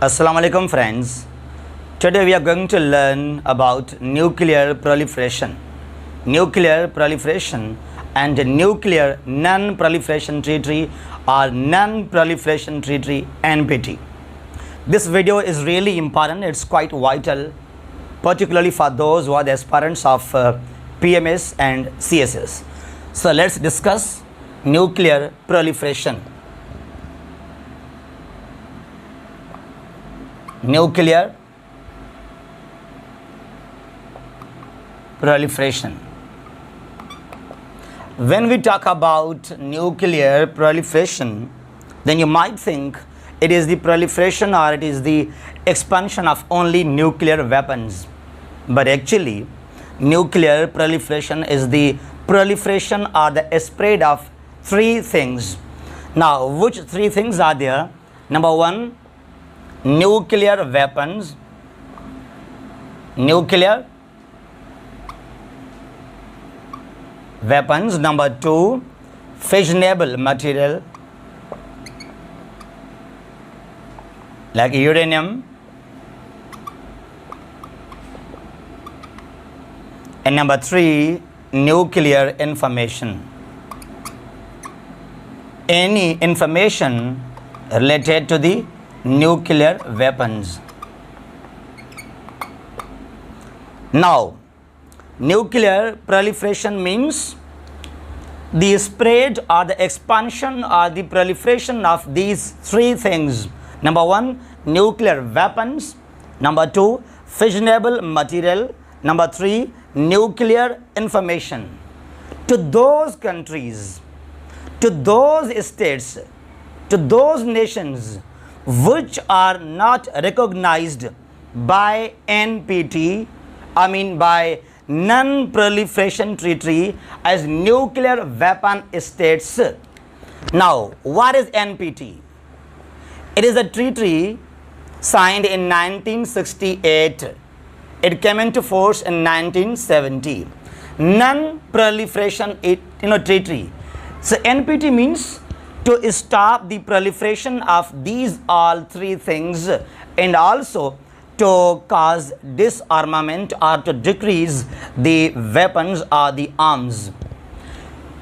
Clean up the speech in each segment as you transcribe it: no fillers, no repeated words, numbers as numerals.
Assalamu alaikum friends. Today we are going to learn about nuclear proliferation. Nuclear proliferation and nuclear non-proliferation treaty or non-proliferation treaty NPT. This video is really important. It's quite vital, particularly for those who are the aspirants of PMS and CSS. So let's discuss nuclear proliferation. Nuclear proliferation. When we talk about nuclear proliferation, then you might think it is the proliferation or it is the expansion of only nuclear weapons. But actually, nuclear proliferation is the proliferation or the spread of three things. Now, which three things are there? Number one, nuclear weapons. Nuclear weapons. Number two, fissionable material like uranium. And number three, nuclear information. Any information related to the nuclear weapons. Now, nuclear proliferation means the spread or the expansion or the proliferation of these three things. Number one, nuclear weapons. Number two, fissionable material. Number three, nuclear information. To those countries, to those states, to those nations which are not recognized by NPT, by Non-Proliferation Treaty as nuclear weapon states. Now, what is NPT? It is a treaty signed in 1968. It came into force in 1970. Non-Proliferation Treaty. So, NPT means to stop the proliferation of these all three things and also to cause disarmament or to decrease the weapons or the arms.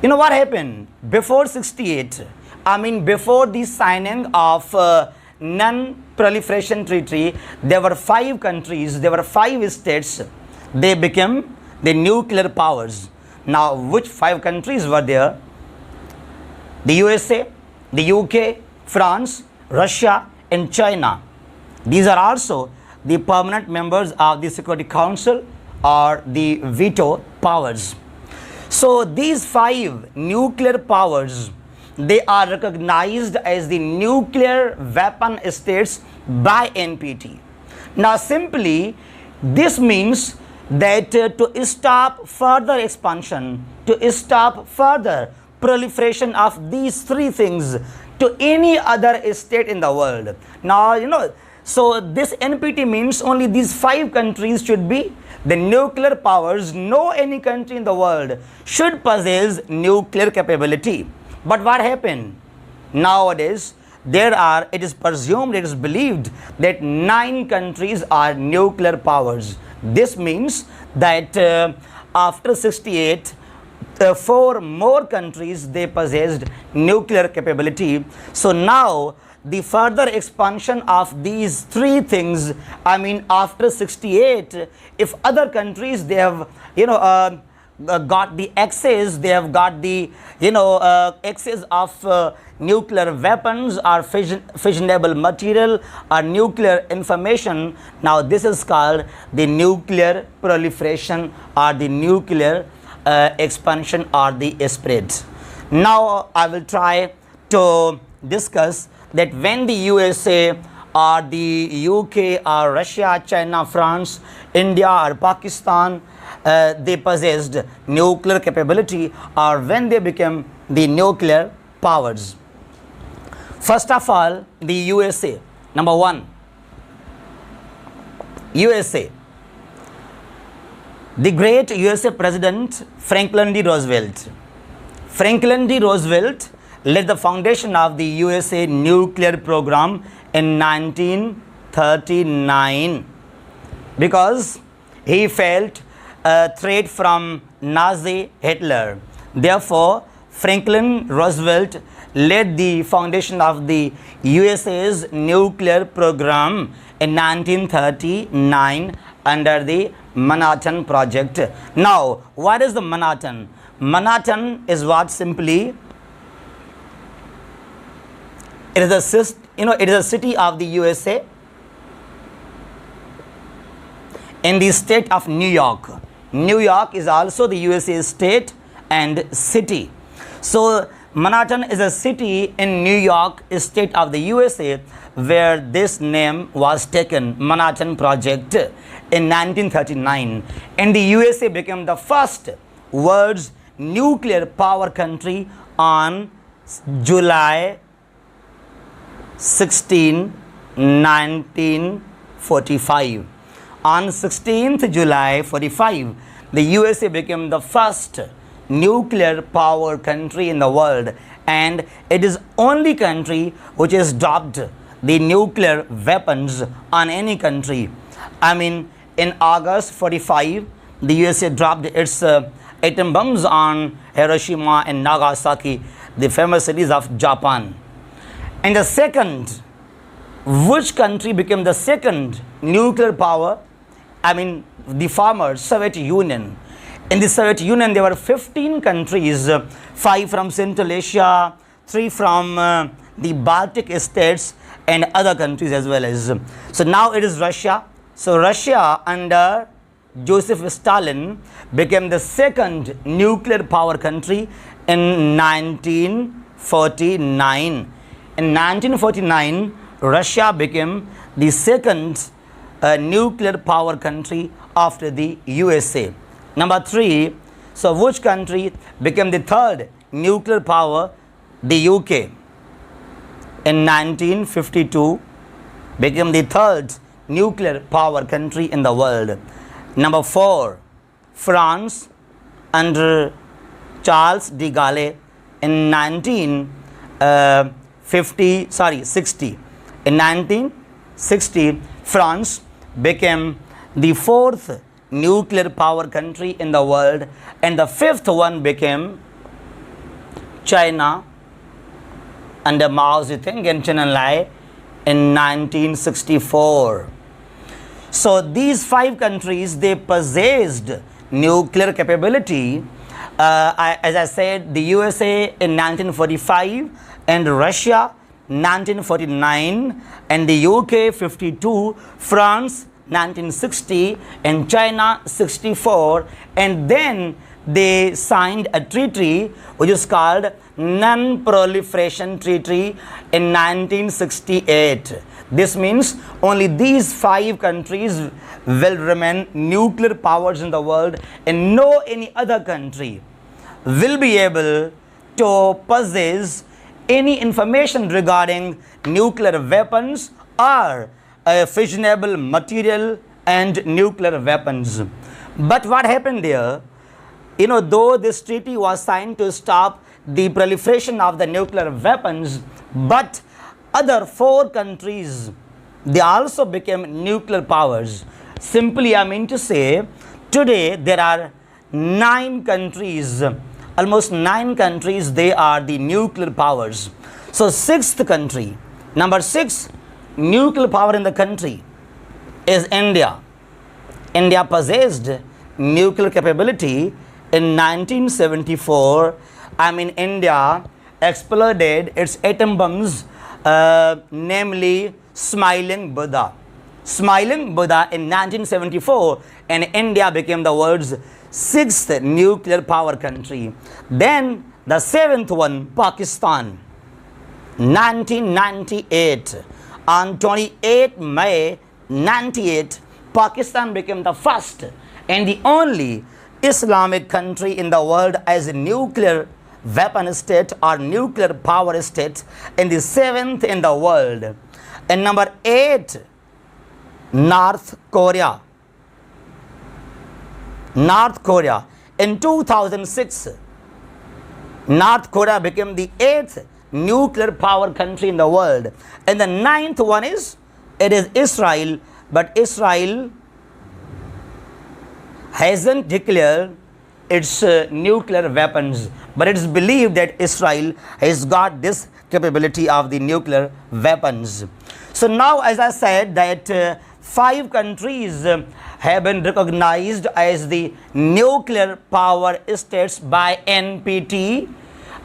You know what happened? Before 68, before the signing of Non-Proliferation Treaty, there were 5 countries, there were 5 states, they became the nuclear powers. Now, which 5 countries were there? The USA, the UK, France, Russia, and China. These are also the permanent members of the Security Council or the veto powers. So these 5 nuclear powers, they are recognized as the nuclear weapon states by NPT. Now simply, this means that to stop further expansion, to stop further proliferation of these three things to any other state in the world. Now, so this NPT means only these 5 countries should be the nuclear powers. No any country in the world should possess nuclear capability. But what happened? Nowadays, it is presumed, it is believed that 9 countries are nuclear powers. This means that after 68, 4 more countries, they possessed nuclear capability. So now the further expansion of these three things, after 68, if other countries, they have got the access, they have got the access of nuclear weapons or fissionable material or nuclear information. Now this is called the nuclear proliferation or the nuclear expansion or the spread. Now I will try to discuss that when the USA or the UK or Russia, China, France, India or Pakistan, they possessed nuclear capability, or when they became the nuclear powers. First of all, the USA. Number one, USA. The great USA President Franklin D. Roosevelt. Franklin D. Roosevelt laid the foundation of the USA nuclear program in 19 1939 because he felt a threat from Nazi Hitler. Therefore, Franklin Roosevelt led the foundation of the USA's nuclear program in 1939 under the Manhattan Project. Now, what is the Manhattan? Manhattan is what simply it is a city of the USA in the state of New York. New York is also the USA state and city. So Manhattan is a city in New York state of the USA where this name was taken, Manhattan Project, in 1939. And the USA became the first world's nuclear power country on July 16, 1945. On 16th July 45, the USA became the first nuclear power country in the world, and it is only country which has dropped the nuclear weapons on any country. I mean, in August 45, the USA dropped its atom bombs on Hiroshima and Nagasaki, the famous cities of Japan. And the second, which country became the second nuclear power? I mean, the former Soviet Union. In the Soviet Union, there were 15 countries, 5 from Central Asia, 3 from the Baltic states, and other countries as well as. So now it is Russia. So Russia under Joseph Stalin became the second nuclear power country in 1949. In 1949, Russia became the second nuclear power country after the USA. Number 3, so which country became the third nuclear power? The UK. In 1952, became the third nuclear power country in the world. Number 4, France under Charles De Gaulle in 1960. In 1960, France became the fourth nuclear power country in the world, and the fifth one became China under Mao Zedong and Chen Enlai in 1964. So these 5 countries, they possessed nuclear capability. As I said, the USA in 1945 and Russia 1949 and the UK 52, France 1960 and China 64, and then they signed a treaty which is called Non-Proliferation Treaty in 1968. This means only these 5 countries will remain nuclear powers in the world, and no any other country will be able to possess any information regarding nuclear weapons or fissionable material and nuclear weapons. But what happened there? Though this treaty was signed to stop the proliferation of the nuclear weapons, but other 4 countries, they also became nuclear powers. Simply, I mean to say, today there are 9 countries, almost 9 countries, they are the nuclear powers. So 6th country, number 6 nuclear power in the country is India. India possessed nuclear capability in 1974. I mean, India exploded its atom bombs, namely Smiling Buddha. Smiling Buddha in 1974, and India became the world's 6th nuclear power country. Then the 7th one, Pakistan, 1998. On 28 May 98, Pakistan became the first and the only Islamic country in the world as a nuclear weapon state or nuclear power state, and the 7th in the world. And number 8, North Korea. North Korea. In 2006, North Korea became the 8th nuclear power country in the world. And the 9th one is it is Israel, but Israel hasn't declared its nuclear weapons, but it is believed that Israel has got this capability of the nuclear weapons. So now, as I said, that 5 countries have been recognized as the nuclear power states by NPT.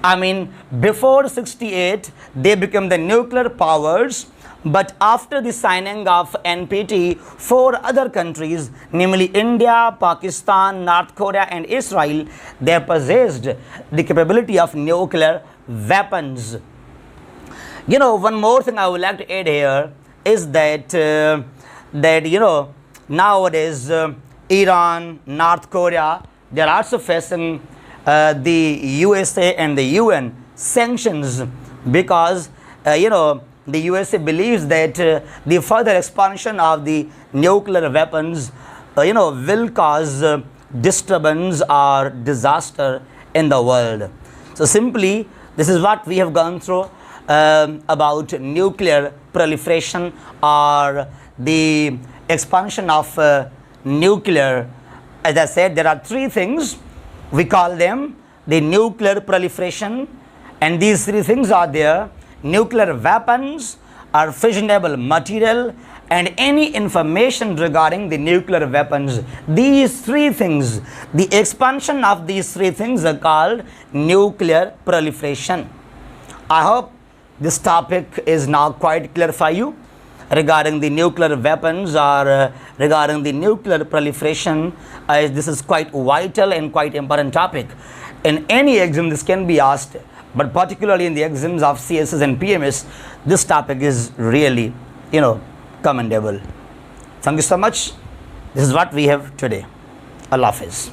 I mean, before 68, they became the nuclear powers. But after the signing of NPT, 4 other countries, namely India, Pakistan, North Korea and Israel, they possessed the capability of nuclear weapons. You know, one more thing I would like to add here is that, nowadays Iran, North Korea, they are also facing the USA and the UN sanctions because, the USA believes that the further expansion of the nuclear weapons, will cause disturbance or disaster in the world. So simply, this is what we have gone through about nuclear proliferation or the expansion of nuclear. As I said, there are 3 things. We call them the nuclear proliferation, and these 3 things are there: nuclear weapons or fissionable material and any information regarding the nuclear weapons. These 3 things, the expansion of these 3 things are called nuclear proliferation. I hope this topic is now quite clear for you regarding the nuclear weapons or regarding the nuclear proliferation. This is quite vital and quite important topic. In any exam this can be asked, but particularly in the exams of CSS and PMS, this topic is really, commendable. Thank you so much. This is what we have today. Allah Hafiz.